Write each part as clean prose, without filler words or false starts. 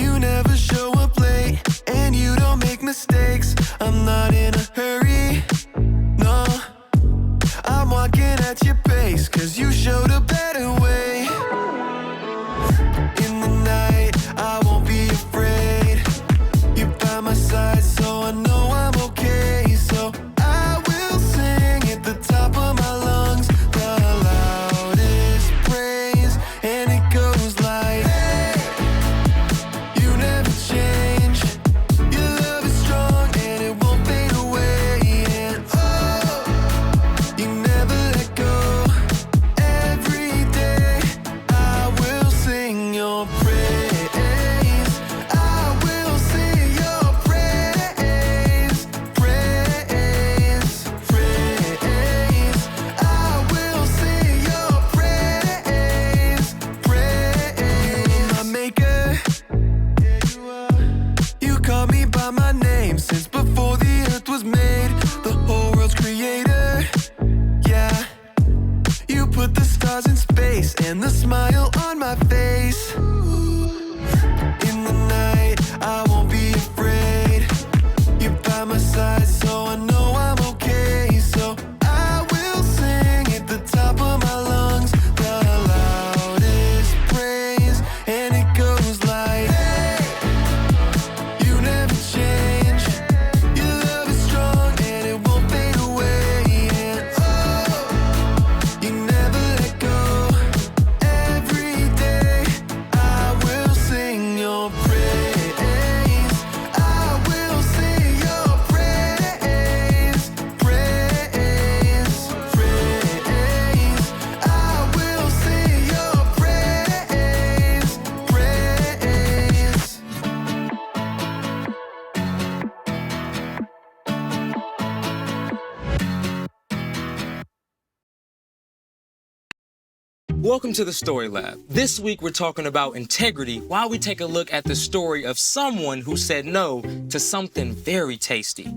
You never show up late, and you don't make mistakes. I'm not in a hurry, no. I'm walking at your pace, 'cause you showed a better way. In the night, I won't be afraid. You're by my side, so I know I'm okay. So I will sing at the top of my lungs, the loudest praise, and it goes like, hey, you never change. Your love is strong and it won't fade away. And oh, you never let go. Every day I will sing your praise. I will sing your praise. Praise, praise. I will sing your praise. Praise. My maker, yeah, you are. You call me by my name since before the earth was made. The whole world's creator, yeah. You put the stars in space and the smile on my face. In the night, I won't be afraid. You're by my side, so I know I'm okay. So I will sing at the top of my lungs, the loudest praise, and it goes like, hey, you never change. Your love is strong and it won't fade away. And oh, you never let go. Every day I will sing your praise. I will sing your praise. Praise, praise. I will sing your praise. Praise. Welcome to the Story Lab. This week we're talking about integrity while we take a look at the story of someone who said no to something very tasty.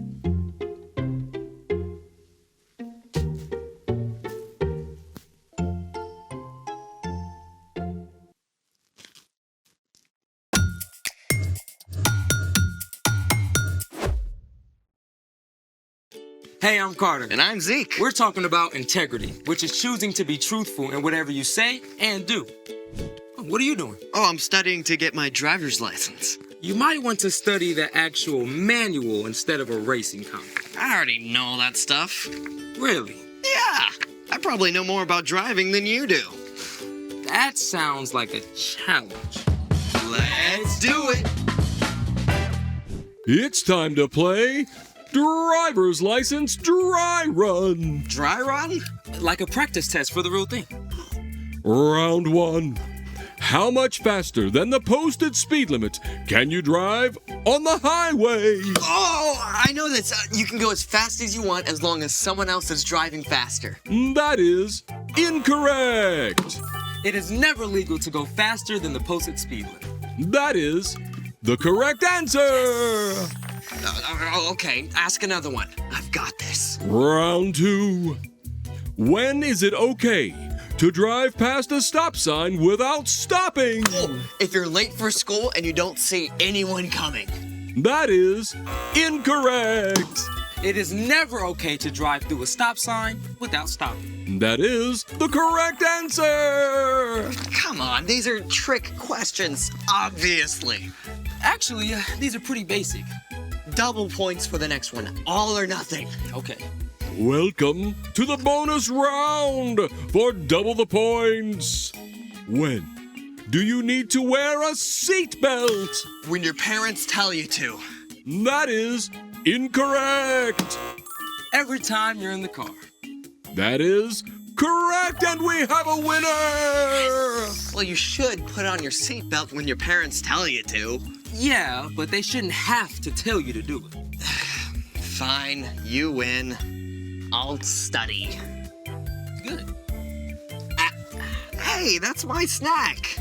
Hey, I'm Carter. And I'm Zeke. We're talking about integrity, which is choosing to be truthful in whatever you say and do. What are you doing? Oh, I'm studying to get my driver's license. You might want to study the actual manual instead of a racing comic. I already know all that stuff. Really? Yeah, I probably know more about driving than you do. That sounds like a challenge. Let's do it. It's time to play Driver's License Dry Run. Dry run? Like a practice test for the real thing. Round 1. How much faster than the posted speed limit can you drive on the highway? Oh, I know this. You can go as fast as you want as long as someone else is driving faster. That is incorrect. It is never legal to go faster than the posted speed limit. That is the correct answer. Okay, ask another one. I've got this. Round 2. When is it okay to drive past a stop sign without stopping? If you're late for school and you don't see anyone coming. That is incorrect. It is never okay to drive through a stop sign without stopping. That is the correct answer. Come on, these are trick questions, obviously. Actually, these are pretty basic. Double points for the next one. All or nothing. Okay. Welcome to the bonus round for double the points. When do you need to wear a seatbelt? When your parents tell you to. That is incorrect. Every time you're in the car. That is correct, and we have a winner. Well, you should put on your seatbelt when your parents tell you to. Yeah, but they shouldn't have to tell you to do it. Fine, you win. I'll study. Good. Hey, that's my snack.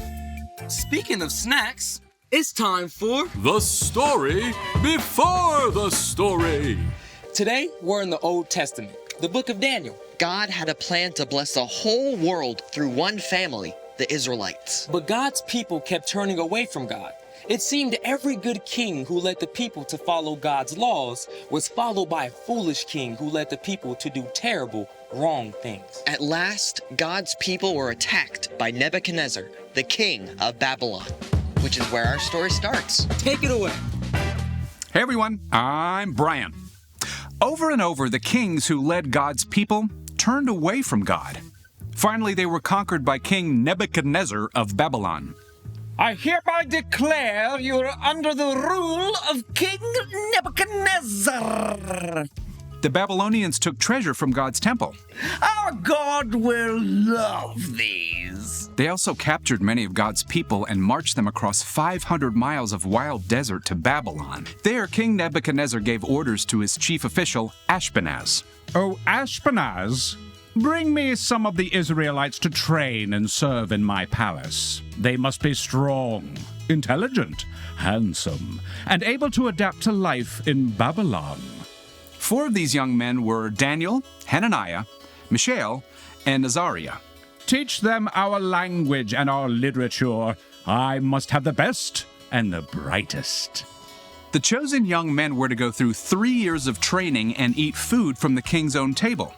Speaking of snacks, it's time for The story before the story. Today, we're in the Old Testament, the book of Daniel. God had a plan to bless the whole world through one family, the Israelites. But God's people kept turning away from God, It seemed every good king who led the people to follow God's laws was followed by a foolish king who led the people to do terrible, wrong things. At last, God's people were attacked by Nebuchadnezzar, the king of Babylon, which is where our story starts. Take it away. Hey everyone, I'm Brian. Over and over, the kings who led God's people turned away from God. Finally, they were conquered by King Nebuchadnezzar of Babylon. I hereby declare you're under the rule of King Nebuchadnezzar. The Babylonians took treasure from God's temple. Our God will love these. They also captured many of God's people and marched them across 500 miles of wild desert to Babylon. There, King Nebuchadnezzar gave orders to his chief official, Ashpenaz. O Ashpenaz, bring me some of the Israelites to train and serve in my palace. They must be strong, intelligent, handsome, and able to adapt to life in Babylon. 4 of these young men were Daniel, Hananiah, Mishael, and Azariah. Teach them our language and our literature. I must have the best and the brightest. The chosen young men were to go through 3 years of training and eat food from the king's own table.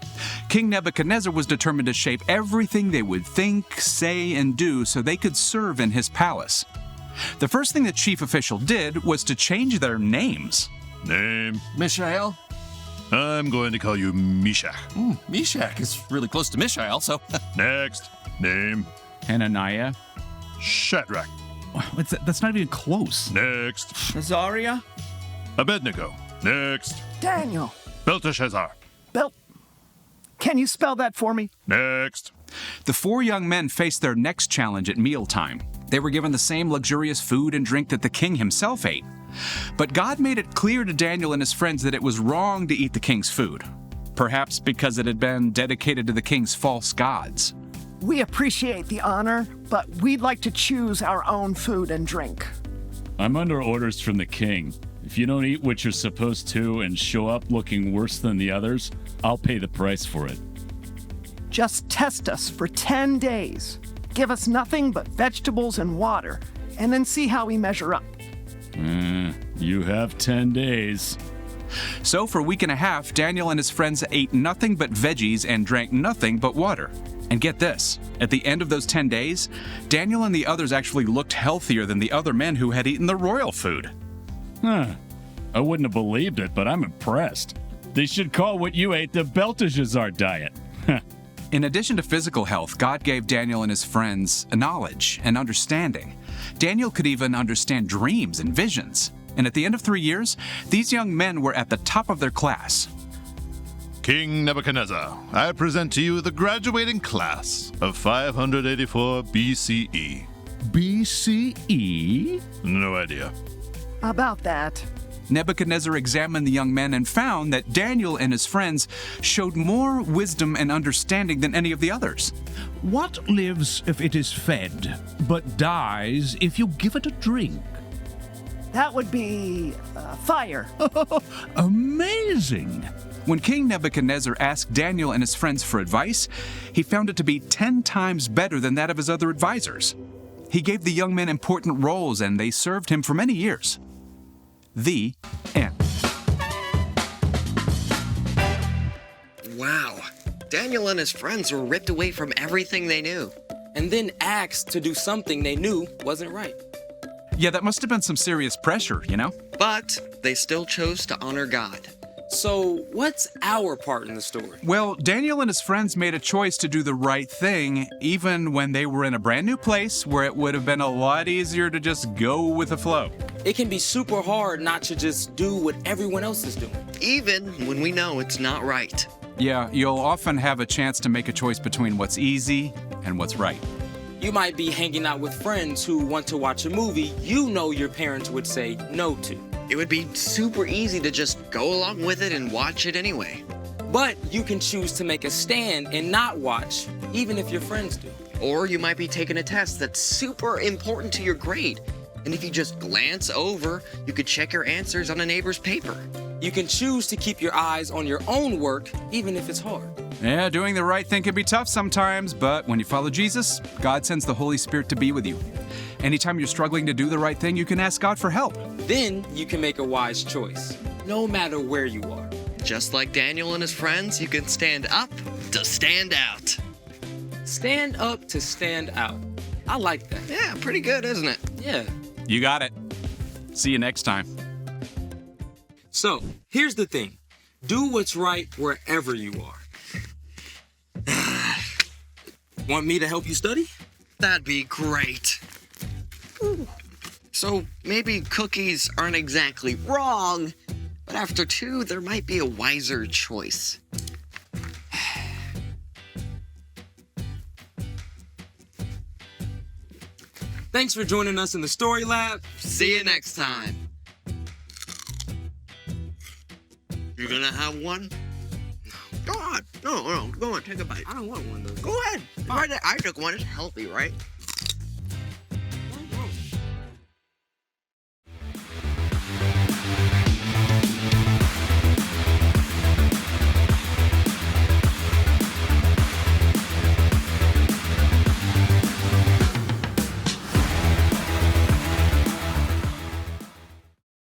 King Nebuchadnezzar was determined to shape everything they would think, say, and do so they could serve in his palace. The first thing the chief official did was to change their names. Name? Mishael? I'm going to call you Meshach. Meshach is really close to Mishael, so. Next. Name? Hananiah? Shadrach. That's not even close. Next. Azariah? Abednego. Next. Daniel. Belteshazzar. Can you spell that for me? Next. The 4 young men faced their next challenge at mealtime. They were given the same luxurious food and drink that the king himself ate. But God made it clear to Daniel and his friends that it was wrong to eat the king's food, perhaps because it had been dedicated to the king's false gods. We appreciate the honor, but we'd like to choose our own food and drink. I'm under orders from the king. If you don't eat what you're supposed to and show up looking worse than the others, I'll pay the price for it. Just test us for 10 days. Give us nothing but vegetables and water, and then see how we measure up. You have 10 days. So for a week and a half, Daniel and his friends ate nothing but veggies and drank nothing but water. And get this, at the end of those 10 days, Daniel and the others actually looked healthier than the other men who had eaten the royal food. I wouldn't have believed it, but I'm impressed. They should call what you ate the Belteshazzar diet. In addition to physical health, God gave Daniel and his friends a knowledge and understanding. Daniel could even understand dreams and visions. And at the end of 3 years, these young men were at the top of their class. King Nebuchadnezzar, I present to you the graduating class of 584 BCE. BCE? No idea. About that. Nebuchadnezzar examined the young men and found that Daniel and his friends showed more wisdom and understanding than any of the others. What lives if it is fed, but dies if you give it a drink? That would be fire. Amazing! When King Nebuchadnezzar asked Daniel and his friends for advice, he found it to be 10 times better than that of his other advisors. He gave the young men important roles, and they served him for many years. The end. Wow. Daniel and his friends were ripped away from everything they knew. And then asked to do something they knew wasn't right. Yeah, that must have been some serious pressure, you know? But they still chose to honor God. So, what's our part in the story? Well, Daniel and his friends made a choice to do the right thing, even when they were in a brand new place where it would have been a lot easier to just go with the flow. It can be super hard not to just do what everyone else is doing. Even when we know it's not right. Yeah, you'll often have a chance to make a choice between what's easy and what's right. You might be hanging out with friends who want to watch a movie you know your parents would say no to. It would be super easy to just go along with it and watch it anyway. But you can choose to make a stand and not watch, even if your friends do. Or you might be taking a test that's super important to your grade. And if you just glance over, you could check your answers on a neighbor's paper. You can choose to keep your eyes on your own work, even if it's hard. Yeah, doing the right thing can be tough sometimes, but when you follow Jesus, God sends the Holy Spirit to be with you. Anytime you're struggling to do the right thing, you can ask God for help. Then you can make a wise choice, no matter where you are. Just like Daniel and his friends, you can stand up to stand out. Stand up to stand out. I like that. Yeah, pretty good, isn't it? Yeah. You got it. See you next time. So, here's the thing. Do what's right wherever you are. Want me to help you study? That'd be great. Ooh. So maybe cookies aren't exactly wrong, but after 2, there might be a wiser choice. Thanks for joining us in the Story Lab. See you next time. You're gonna have one? Go on. No, go on, take a bite. I don't want one though. Go ahead. I took one. It's healthy, right?